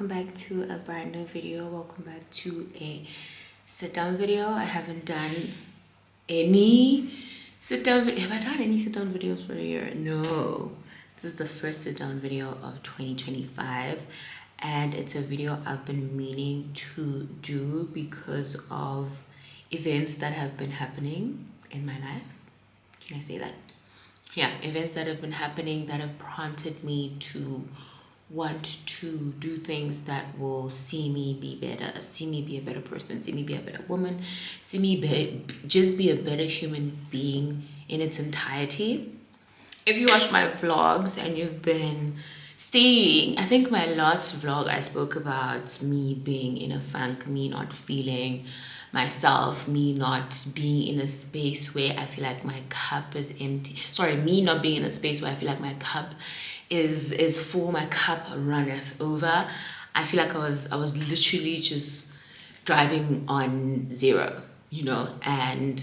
welcome back to a brand new video. Welcome back to a sit down video. I haven't done any sit down video. Have I done any sit down videos for a year? No, this is the first sit down video of 2025, and it's a video I've been meaning to do because of events that have been happening in my life. Can I say that? Yeah, events that have been happening that have prompted me to want to do things that will see me be better, see me be a better person, see me be a better woman, see me just be a better human being in its entirety. If you watch my vlogs and you've been seeing, I think my last vlog I spoke about me being in a funk, me not feeling myself, me not being in a space where I feel like my cup is empty. Sorry, me not being in a space where I feel like my cup is full, my cup runneth over. I feel like I was literally just driving on zero, you know, and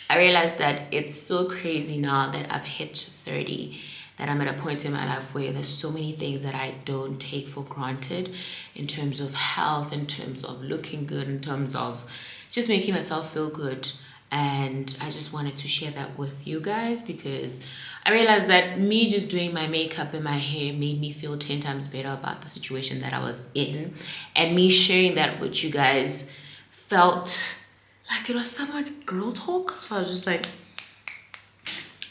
I realized that it's so crazy now that I've hit 30 that I'm at a point in my life where there's so many things that I don't take for granted in terms of health, in terms of looking good, in terms of just making myself feel good. And I just wanted to share that with you guys because I realized that me just doing my makeup and my hair made me feel 10 times better about the situation that I was in. And me sharing that with you guys felt like it was somewhat girl talk. So I was just like,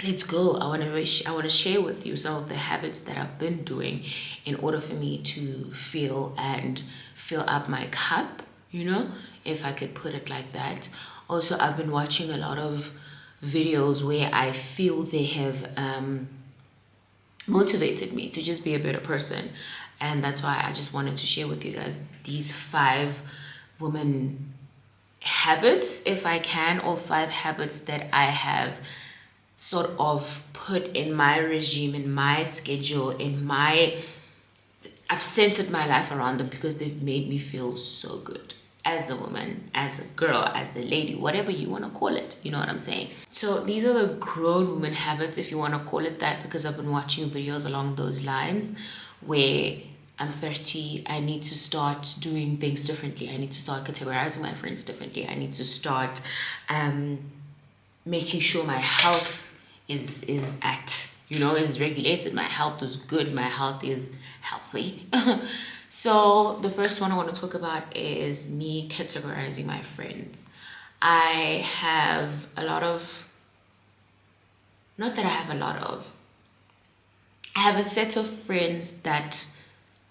let's go. I want to share with you some of the habits that I've been doing in order for me to feel and fill up my cup, you know, if I could put it like that. Also, I've been watching a lot of videos where I feel they have motivated me to just be a better person. And that's why I just wanted to share with you guys these 5 woman habits, if I can, or 5 habits that I have sort of put in my regime, in my schedule, I've centered my life around them because they've made me feel so good as a woman, as a girl, as a lady, whatever you want to call it, you know what I'm saying? So these are the grown woman habits, if you want to call it that, because I've been watching videos along those lines where I'm 30, I need to start doing things differently. I need to start categorizing my friends differently. I need to start making sure my health is at, you know, is regulated. My health is good. My health is healthy. So the first one I want to talk about is me categorizing my friends. I have a lot of, not that I have a lot of, I have a set of friends that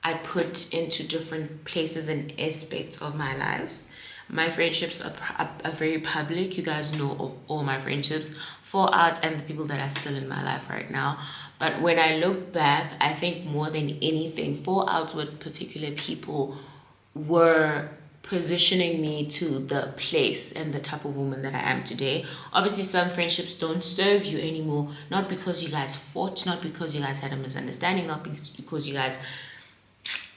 I put into different places and aspects of my life. My friendships are very public. You guys know of all my friendships, fallout, and the people that are still in my life right now. But when I look back, I think more than anything, fallouts with particular people were positioning me to the place and the type of woman that I am today. Obviously, some friendships don't serve you anymore, not because you guys fought, not because you guys had a misunderstanding, not because you guys,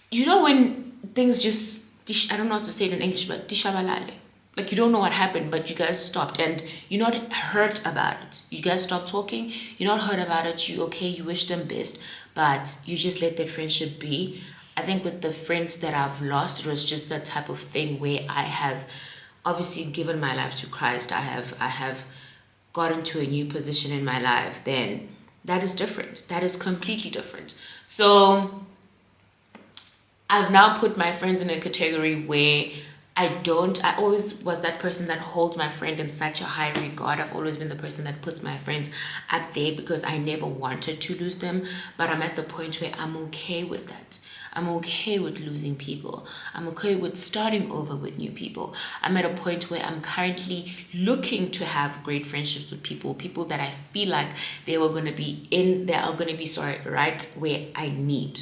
you know, when things just, I don't know how to say it in English, but dishabalale. Like, you don't know what happened, but you guys stopped and you're not hurt about it. You guys stopped talking, you're not hurt about it, you wish them best, but you just let that friendship be. I think with the friends that I've lost, it was just that type of thing where I have obviously given my life to Christ. I have gotten to a new position in my life. Then that is different. That is completely different. So I've now put my friends in a category where I always was that person that holds my friend in such a high regard. I've always been the person that puts my friends up there because I never wanted to lose them. But I'm at the point where I'm okay with that. I'm okay with losing people. I'm okay with starting over with new people. I'm at a point where I'm currently looking to have great friendships with people that I feel like they are going to be right where I need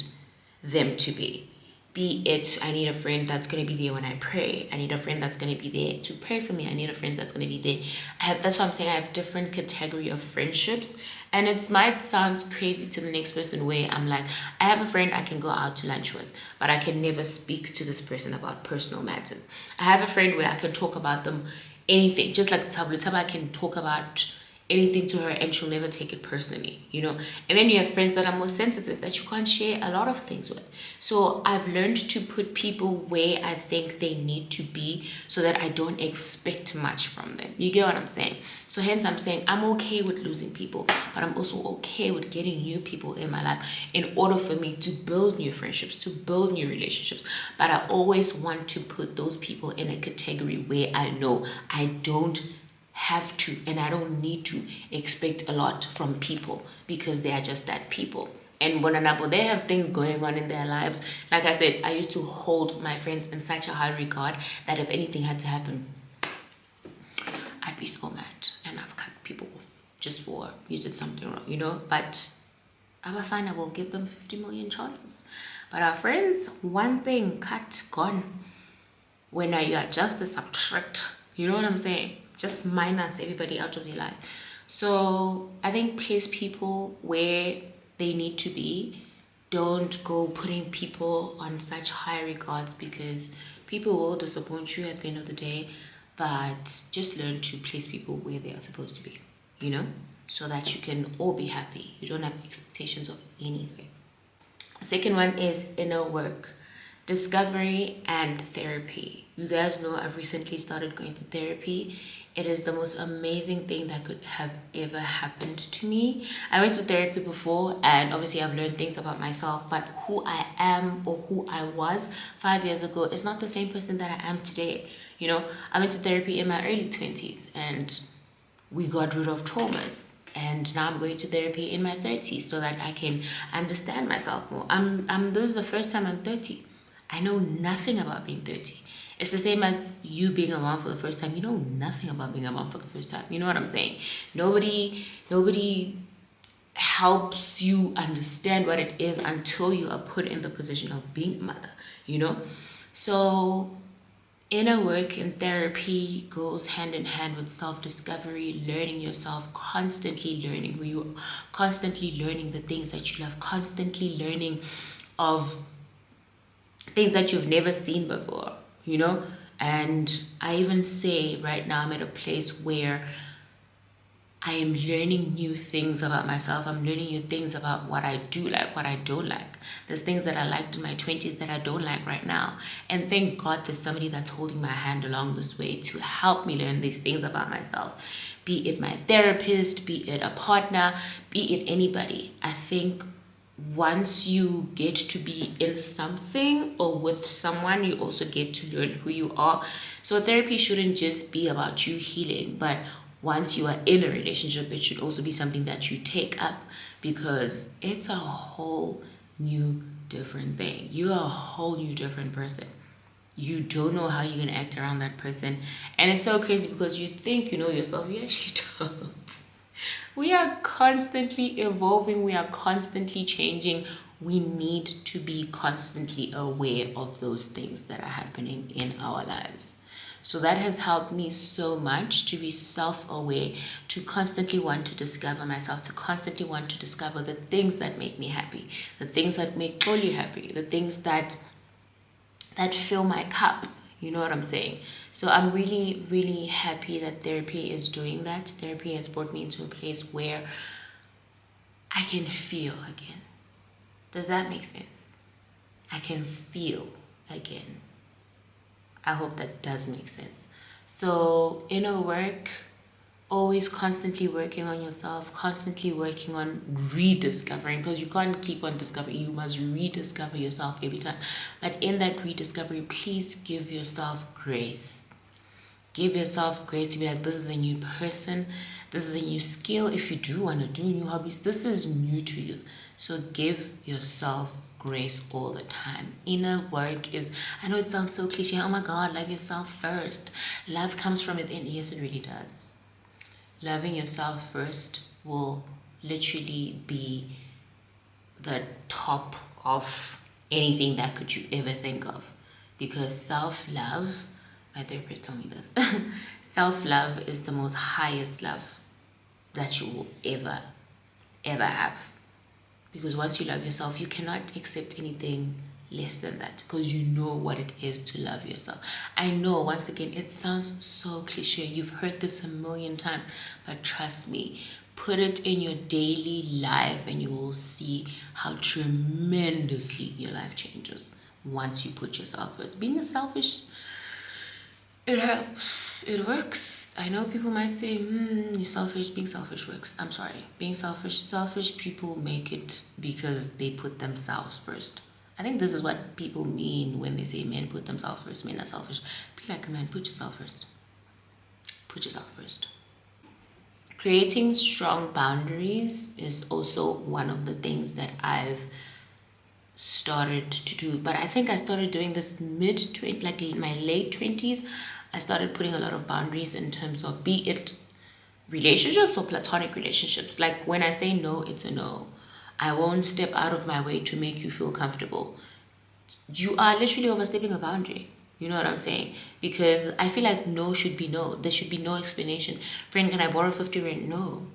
them to be. Be it, I need a friend that's going to be there when I pray. I need a friend that's going to be there to pray for me. I need a friend that's going to be there. That's why I'm saying I have different category of friendships. And it might sound crazy to the next person where I'm like, I have a friend I can go out to lunch with, but I can never speak to this person about personal matters. I have a friend where I can talk about them anything, just like Tabletaba, I can talk about anything to her and she'll never take it personally, you know. And then you have friends that are more sensitive that you can't share a lot of things with. So I've learned to put people where I think they need to be so that I don't expect much from them. You get what I'm saying? So hence I'm saying I'm okay with losing people, but I'm also okay with getting new people in my life in order for me to build new friendships, to build new relationships. But I always want to put those people in a category where I know I don't have to and I don't need to expect a lot from people because they are just that people. And Bonanabo, they have things going on in their lives. Like I said, I used to hold my friends in such a high regard that if anything had to happen, I'd be so mad. And I've cut people off just for you did something wrong, you know. But I'm fine, I will give them 50 million chances. But our friends, one thing, cut, gone. When you adjust the subtract, you know what I'm saying? Just minus everybody out of your life. So I think place people where they need to be. Don't go putting people on such high regards because people will disappoint you at the end of the day. But just learn to place people where they are supposed to be, you know, so that you can all be happy. You don't have expectations of anything. The second one is inner work, discovery and therapy. You guys know I've recently started going to therapy. It is the most amazing thing that could have ever happened to me. I went to therapy before and obviously I've learned things about myself, but who I am or who I was 5 years ago is not the same person that I am today. You know, I went to therapy in my early 20s and we got rid of traumas. And now I'm going to therapy in my 30s so that I can understand myself more. This is the first time I'm 30. I know nothing about being 30. It's the same as you being a mom for the first time. You know nothing about being a mom for the first time. You know what I'm saying? Nobody helps you understand what it is until you are put in the position of being a mother, you know? So inner work and therapy goes hand in hand with self-discovery, learning yourself, constantly learning who you are, constantly learning the things that you love, constantly learning of things that you've never seen before, you know. And I even say right now I'm at a place where I am learning new things about myself. I'm learning new things about what I do like, what I don't like. There's things that I liked in my 20s that I don't like right now. And thank God there's somebody that's holding my hand along this way to help me learn these things about myself. Be it my therapist, be it a partner, be it anybody. I think once you get to be in something or with someone, you also get to learn who you are. So therapy shouldn't just be about you healing, but once you are in a relationship, it should also be something that you take up because it's a whole new different thing. You're a whole new different person. You don't know how you're going to act around that person. And it's so crazy because you think you know yourself. You actually don't. We are constantly evolving. We are constantly changing. We need to be constantly aware of those things that are happening in our lives. So that has helped me so much to be self-aware, to constantly want to discover myself, to constantly want to discover the things that make me happy, the things that make Oli happy, the things that fill my cup. You know what I'm saying? So I'm really, really happy that therapy is doing that. Therapy has brought me into a place where I can feel again. Does that make sense? I can feel again. I hope that does make sense. So inner work, always constantly working on yourself, constantly working on rediscovering, because you can't keep on discovering. You must rediscover yourself every time. But in that rediscovery, please give yourself grace. Give yourself grace to be like, this is a new person. This is a new skill. If you do want to do new hobbies, this is new to you. So give yourself grace all the time. Inner work is, I know it sounds so cliche. Oh my God, love yourself first. Love comes from within. Yes, it really does. Loving yourself first will literally be the top of anything that could you ever think of. Because self-love, my therapist told me this, self-love is the most highest love that you will ever have. Because once you love yourself, you cannot accept anything less than that, because you know what it is to love yourself. I know, once again, it sounds so cliche. You've heard this a million times, but trust me, put it in your daily life and you will see how tremendously your life changes once you put yourself first. Being a selfish, it helps, it works. I know people might say, you're selfish, being selfish works. I'm sorry, being selfish people make it because they put themselves first. I think this is what people mean when they say men put themselves first, men are selfish. Be like a man, put yourself first. Put yourself first. Creating strong boundaries is also one of the things that I've started to do, but I think I started doing this like in my late 20s. I started putting a lot of boundaries in terms of, be it relationships or platonic relationships. Like when I say no, it's a no. I won't step out of my way to make you feel comfortable. You are literally overstepping a boundary. You know what I'm saying? Because I feel like no should be no. There should be no explanation. Friend, can I borrow 50 rand? No.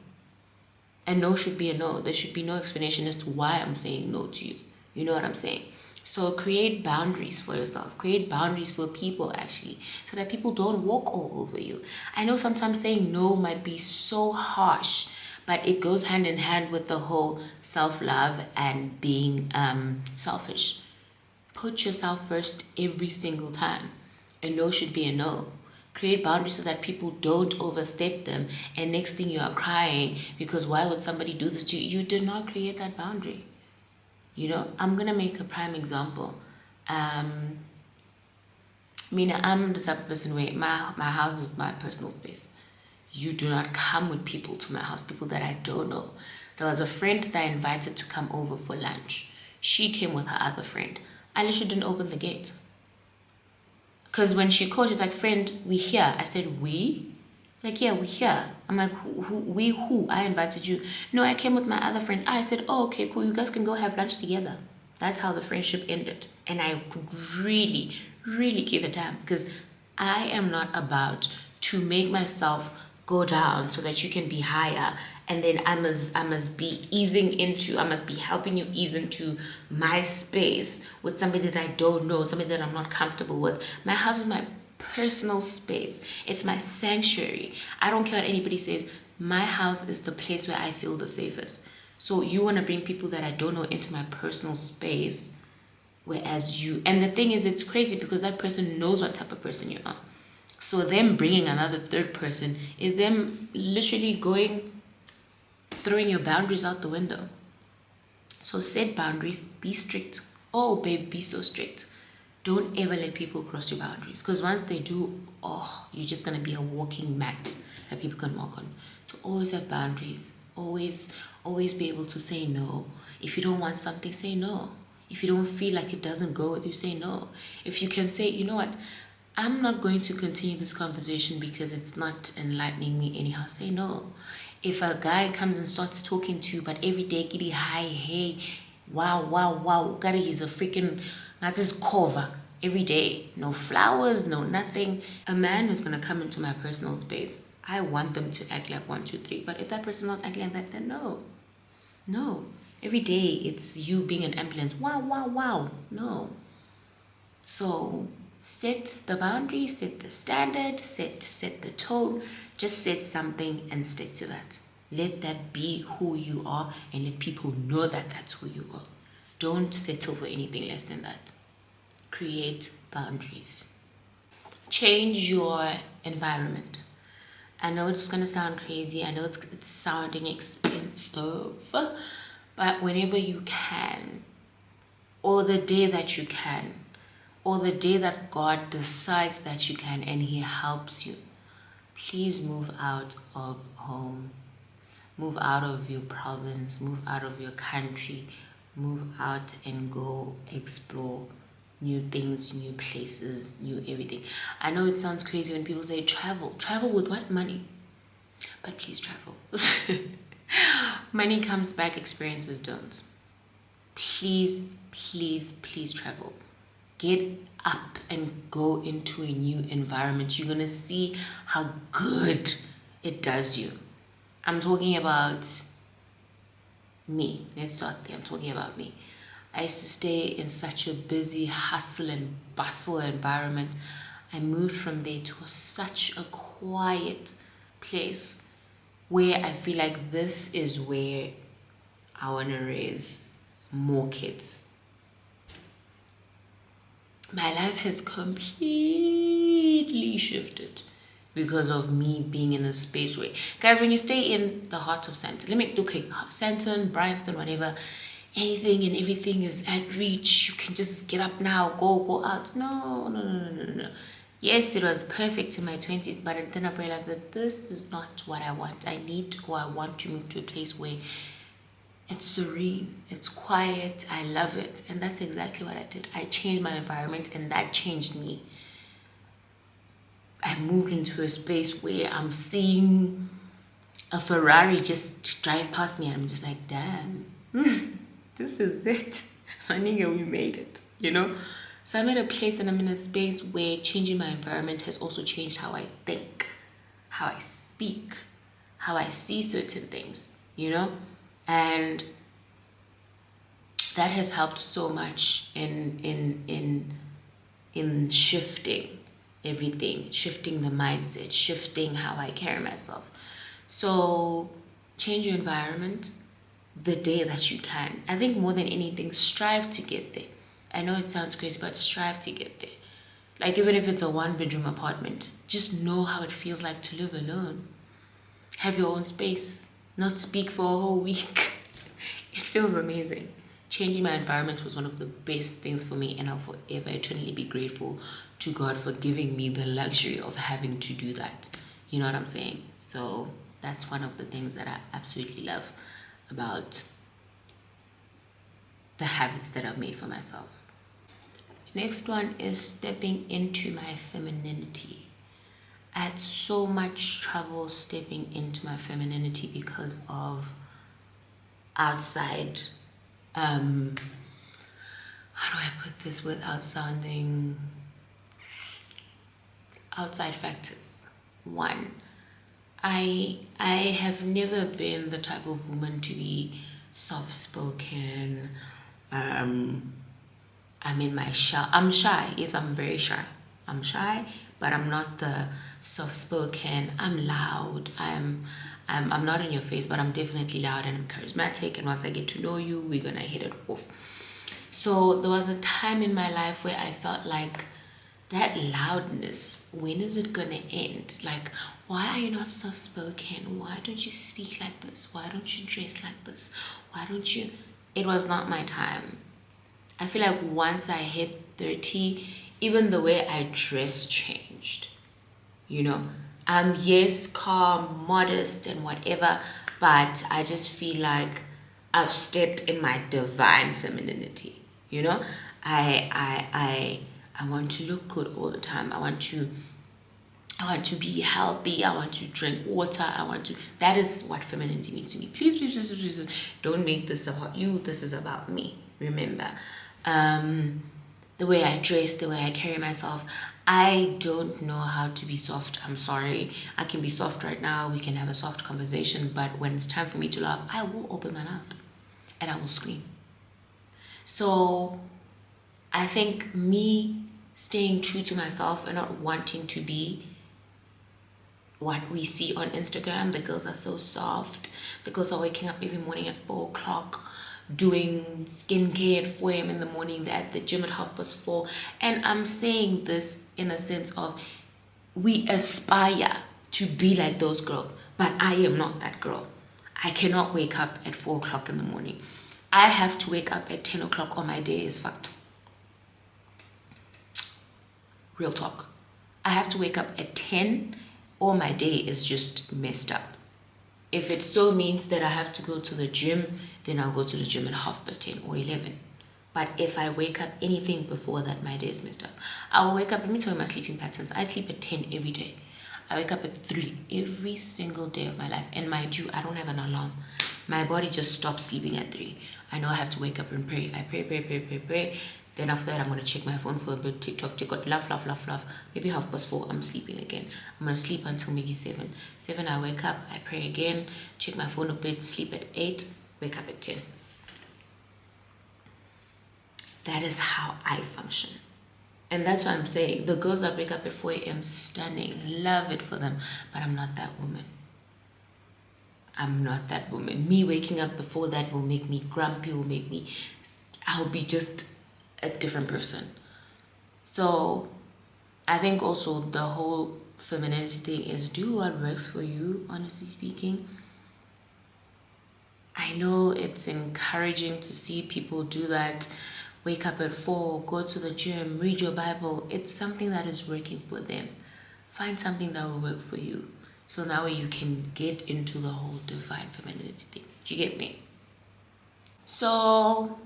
And no should be a no. There should be no explanation as to why I'm saying no to you. You know what I'm saying? So create boundaries for yourself. Create boundaries for people, actually, so that people don't walk all over you. I know sometimes saying no might be so harsh, but it goes hand in hand with the whole self-love and being selfish. Put yourself first every single time. A no should be a no. Create boundaries so that people don't overstep them, and next thing you are crying because why would somebody do this to you? You did not create that boundary. You know, I'm gonna make a prime example. Mina, I'm the type of person where my house is my personal space. You do not come with people to my house, people that I don't know. There was a friend that I invited to come over for lunch. She came with her other friend. I literally didn't open the gate. Because when she called, she's like, friend, we here. I said, we? It's like, yeah, we here. I'm like, who? I invited you. No, I came with my other friend. I said, oh, okay, cool. You guys can go have lunch together. That's how the friendship ended. And I could really, really give a damn, because I am not about to make myself go down so that you can be higher, and then I must be helping you ease into my space with somebody that I don't know, somebody that I'm not comfortable with. My house is my personal space. It's my sanctuary. I don't care what anybody says. My house is the place where I feel the safest. So you want to bring people that I don't know into my personal space, whereas and the thing is, it's crazy because that person knows what type of person you are. So them bringing another third person is them literally throwing your boundaries out the window. So set boundaries, be strict. Oh, babe, be so strict. Don't ever let people cross your boundaries, because once they do, you're just going to be a walking mat that people can walk on. So always have boundaries. Always be able to say no. If you don't want something, say no. If you don't feel like it doesn't go with you, say no. If you can say, you know what, I'm not going to continue this conversation because it's not enlightening me anyhow, say no. If a guy comes and starts talking to you, but every day, giddy, hi, hey, wow, gotta he's a freaking, that's his cover every day. No flowers, no nothing. A man is gonna come into my personal space. I want them to act like 1, 2, 3. But if that person's not acting like that, then no. Every day it's you being an ambulance. Wow. No. So set the boundary, set the standard, set the tone. Just set something and stick to that. Let that be who you are, and let people know that that's who you are. Don't settle for anything less than that. Create boundaries. Change your environment. I know it's gonna sound crazy. I know it's sounding expensive, but whenever you can, or the day that you can, or the day that God decides that you can and He helps you, please move out of home. Move out of your province, move out of your country, move out and go explore new things, new places, new everything. I know it sounds crazy when people say travel. Travel with what? Money. But please travel. Money comes back, experiences don't. Please travel. Get up and go into a new environment. You're gonna see how good it does you. I'm talking about me. Let's start there. I'm talking about me. I used to stay in such a busy hustle and bustle environment. I moved from there to such a quiet place where I feel like this is where I want to raise more kids. My life has completely shifted because of me being in a space where, guys, when you stay in the heart of Sandton, Sandton, Bryanston, whatever, anything and everything is at reach. You can just get up now, go out. No. Yes, it was perfect in my 20s, but then I realized that this is not what I want. I want to move to a place where it's serene, it's quiet, I love it. And that's exactly what I did. I changed my environment and that changed me. I moved into a space where I'm seeing a Ferrari just drive past me and I'm just like, damn, this is it. My nigga, we made it, you know? So I'm at a place and I'm in a space where changing my environment has also changed how I think, how I speak, how I see certain things, you know? And that has helped so much in shifting everything, shifting the mindset, shifting how I carry myself. So change your environment the day that you can. I think more than anything, strive to get there. I know it sounds crazy, but strive to get there. Like even if it's a 1-bedroom apartment, just know how it feels like to live alone. Have your own space, not speak for a whole week. It feels amazing. Changing my environment was one of the best things for me, and I'll forever eternally be grateful to God for giving me the luxury of having to do that. You know what I'm saying? So that's one of the things that I absolutely love about the habits that I've made for myself. Next one is stepping into my femininity. I had so much trouble stepping into my femininity because of outside, how do I put this without sounding, outside factors. One, I have never been the type of woman to be soft-spoken. I'm in my shy. I'm shy. Yes, I'm very shy. I'm shy, but I'm not the soft-spoken. I'm loud. I'm not in your face, but I'm definitely loud and I'm charismatic. And once I get to know you, we're gonna hit it off. So there was a time in my life where I felt like that loudness, when is it gonna end? Like, why are you not soft-spoken? Why don't you speak like this? Why don't you dress like this? Why don't you? It was not my time. I feel like once I hit 30, even the way I dress changed. You know, yes, calm, modest and whatever, but I just feel like I've stepped in my divine femininity. You know, I want to look good all the time. I want to be healthy. I want to drink water. That is what femininity means to me. Please, don't make this about you. This is about me. Remember, the way I dress, the way I carry myself. I don't know how to be soft. I'm sorry. I can be soft right now. We can have a soft conversation. But when it's time for me to laugh, I will open my mouth and I will scream. So I think me staying true to myself and not wanting to be what we see on Instagram. The girls are so soft. The girls are waking up every morning at 4 o'clock, doing skincare at 4 a.m. in the morning. They're at the gym at 4:30. And I'm saying this in a sense of we aspire to be like those girls, but I am not that girl. I cannot wake up at 4 o'clock in the morning. I have to wake up at 10 o'clock or my day is fucked. Real talk. I have to wake up at 10 or my day is just messed up. If it so means that I have to go to the gym, then I'll go to the gym at 10:30 or 11. But if I wake up anything before that, my day is messed up. I will wake up, let me tell you my sleeping patterns. I sleep at 10 every day. I wake up at 3 every single day of my life. And mind you, I don't have an alarm. My body just stops sleeping at 3. I know I have to wake up and pray. I pray. Then after that, I'm going to check my phone for a bit, TikTok, laugh. Maybe 4:30, I'm sleeping again. I'm going to sleep until maybe 7. 7, I wake up, I pray again, check my phone a bit, sleep at 8, wake up at 10. That is how I function. And that's what I'm saying. The girls that wake up at 4 a.m. stunning. Love it for them. But I'm not that woman. I'm not that woman. Me waking up before that will make me grumpy, I'll be just a different person. So I think also the whole femininity thing is do what works for you, honestly speaking. I know it's encouraging to see people do that. Wake up at 4, go to the gym, read your Bible. It's something that is working for them. Find something that will work for you. So now you can get into the whole divine femininity thing. Do you get me? So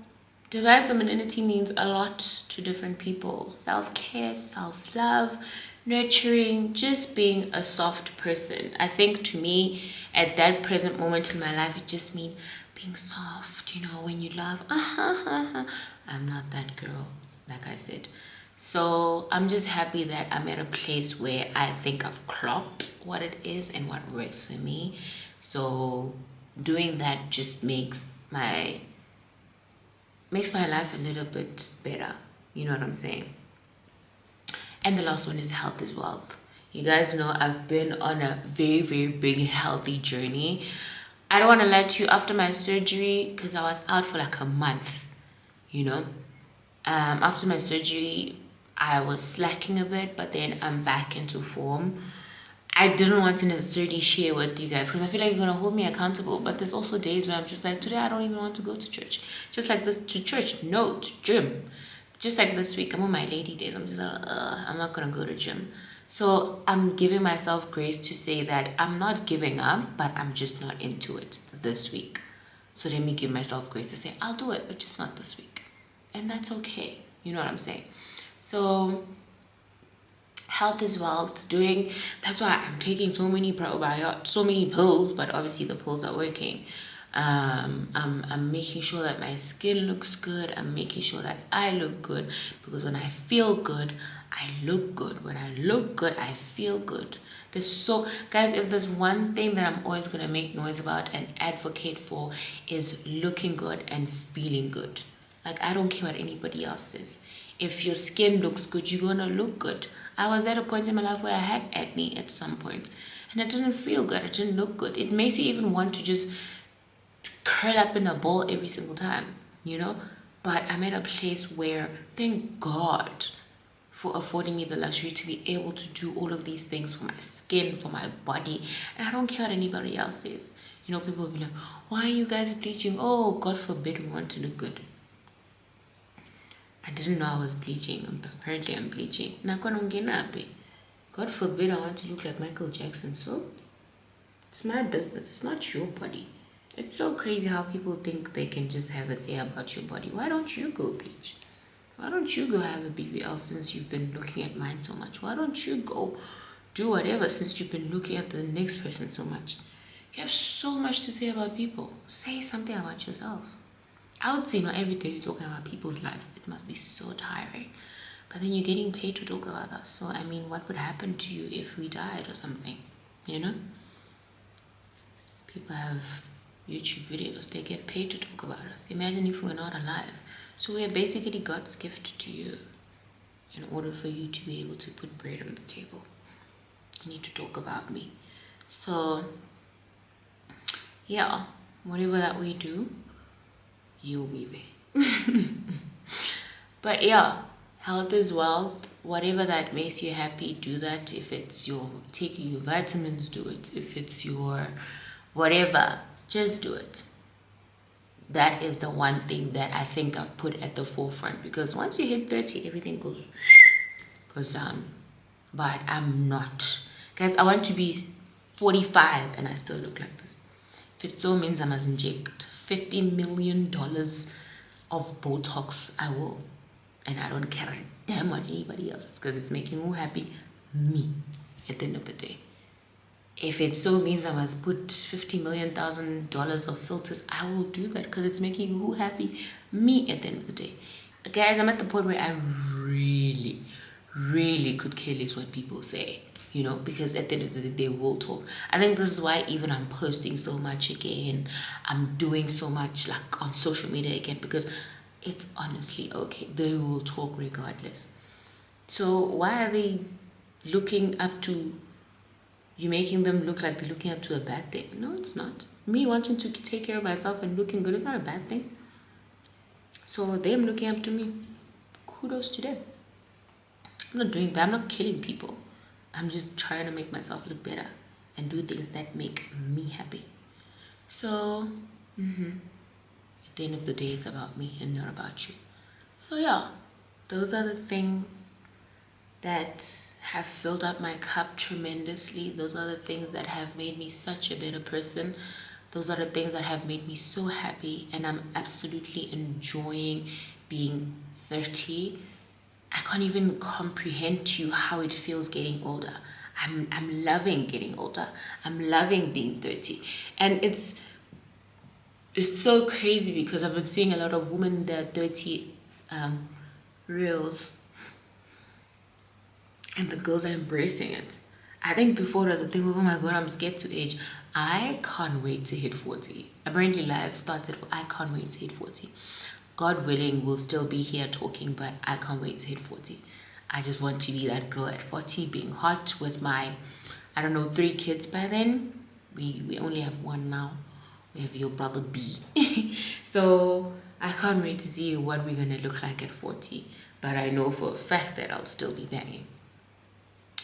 divine femininity means a lot to different people. Self-care, self-love, nurturing, just being a soft person. I think to me, at that present moment in my life, it just means being soft, when you love. I'm not that girl, like I said. So I'm just happy that I'm at a place where I think I've clocked what it is and what works for me. So doing that just makes my life a little bit better. You know what I'm saying? And the last one is health is wealth. You guys know I've been on a very, very big healthy journey. I don't want to lie to you, after my surgery, because I was out for like a month, after my surgery, I was slacking a bit, but then I'm back into form. I didn't want to necessarily share with you guys because I feel like you're going to hold me accountable, but there's also days where I'm just like, today I don't even want to go to church. Just like this, to church, no, to gym. Just like this week, I'm on my lady days. I'm just like, I'm not going to go to gym. So I'm giving myself grace to say that I'm not giving up, but I'm just not into it this week. So let me give myself grace to say, I'll do it, but just not this week. And that's okay. You know what I'm saying? So health is wealth. That's why I'm taking so many probiotics, so many pills, but obviously the pills are working. I'm making sure that my skin looks good. I'm making sure that I look good, because when I feel good, I look good. When I look good, I feel good. Guys, if there's one thing that I'm always gonna make noise about and advocate for, is looking good and feeling good. Like, I don't care what anybody else says. If your skin looks good, you're gonna look good. I was at a point in my life where I had acne at some point, and it didn't feel good. It didn't look good. It makes you even want to just curl up in a ball every single time, But I'm at a place where, thank God for affording me the luxury to be able to do all of these things for my skin, for my body. And I don't care what anybody else says. People will be like, why are you guys bleaching? Oh, God forbid we want to look good. I didn't know I was bleaching. Apparently I'm bleaching. God forbid I want to look like Michael Jackson. So it's my business. It's not your body. It's so crazy how people think they can just have a say about your body. Why don't you go bleach? Why don't you go have a BBL since you've been looking at mine so much? Why don't you go do whatever since you've been looking at the next person so much? You have so much to say about people. Say something about yourself. I would say not every day you're talking about people's lives. It must be so tiring. But then you're getting paid to talk about us. So, what would happen to you if we died or something? People have YouTube videos. They get paid to talk about us. Imagine if we're not alive. So we're basically God's gift to you. In order for you to be able to put bread on the table, you need to talk about me. So, yeah, whatever that we do, you'll be there. But yeah, health is wealth. Whatever that makes you happy, do that. If it's your taking your vitamins, do it. If it's your whatever, just do it. That is the one thing that I think I've put at the forefront, because once you hit 30, everything goes down. But I'm not. Guys, I want to be 45 and I still look like this. If it so means I must inject $50 million of Botox, I will. And I don't care a damn what anybody else is, because it's making who happy? Me, at the end of the day. If it so means I must put $50 million of filters, I will do that, because it's making who happy? Me, at the end of the day. Guys, I'm at the point where I really, really could care less what people say, because at the end of the day, they will talk. I think this is why even I'm posting so much again. I'm doing so much like on social media again, because it's honestly okay. They will talk regardless. So why are they looking up to you, making them look like they're looking up to a bad thing? No, it's not. Me wanting to take care of myself and looking good is not a bad thing. So them looking up to me, kudos to them. I'm not doing bad. I'm not killing people. I'm just trying to make myself look better and do things that make me happy. So, at the end of the day, it's about me and not about you. So yeah, those are the things that have filled up my cup tremendously. Those are the things that have made me such a better person. Those are the things that have made me so happy, and I'm absolutely enjoying being 30. I can't even comprehend to you how it feels getting older. I'm loving getting older. I'm loving being 30. And it's so crazy because I've been seeing a lot of women in their 30s reels, and the girls are embracing it. I think before there was a thing of, oh my god, I'm scared to age. I can't wait to hit 40. Apparently life started for, I can't wait to hit 40. God willing, we'll still be here talking, but I can't wait to hit 40. I just want to be that girl at 40, being hot with my, 3 kids by then. We only have one now. We have your brother B. So I can't wait to see what we're going to look like at 40. But I know for a fact that I'll still be banging.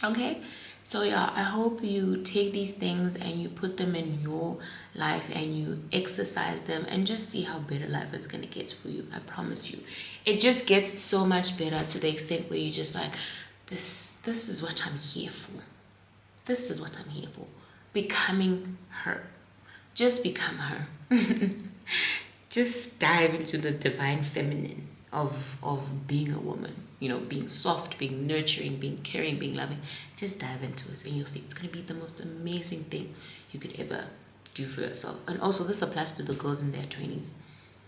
Okay? So yeah, I hope you take these things and you put them in your life and you exercise them and just see how better life is going to get for you. I promise you. It just gets so much better to the extent where you're just like, this is what I'm here for. This is what I'm here for. Becoming her. Just become her. Just dive into the divine feminine of being a woman. You know, being soft, being nurturing, being caring, being loving. Just dive into it and you'll see it's going to be the most amazing thing you could ever do for yourself. And also this applies to the girls in their 20s.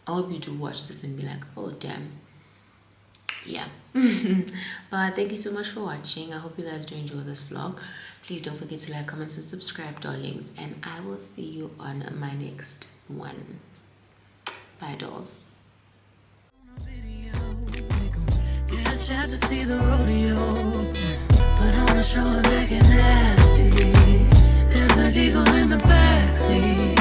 I hope you do watch this and be like, oh damn. Yeah. But thank you so much for watching. I hope you guys do enjoy this vlog. Please don't forget to like, comment, and subscribe, darlings. And I will see you on my next one. Bye, dolls. Had to see the rodeo, put on a show and make it nasty. There's a eagle in the backseat.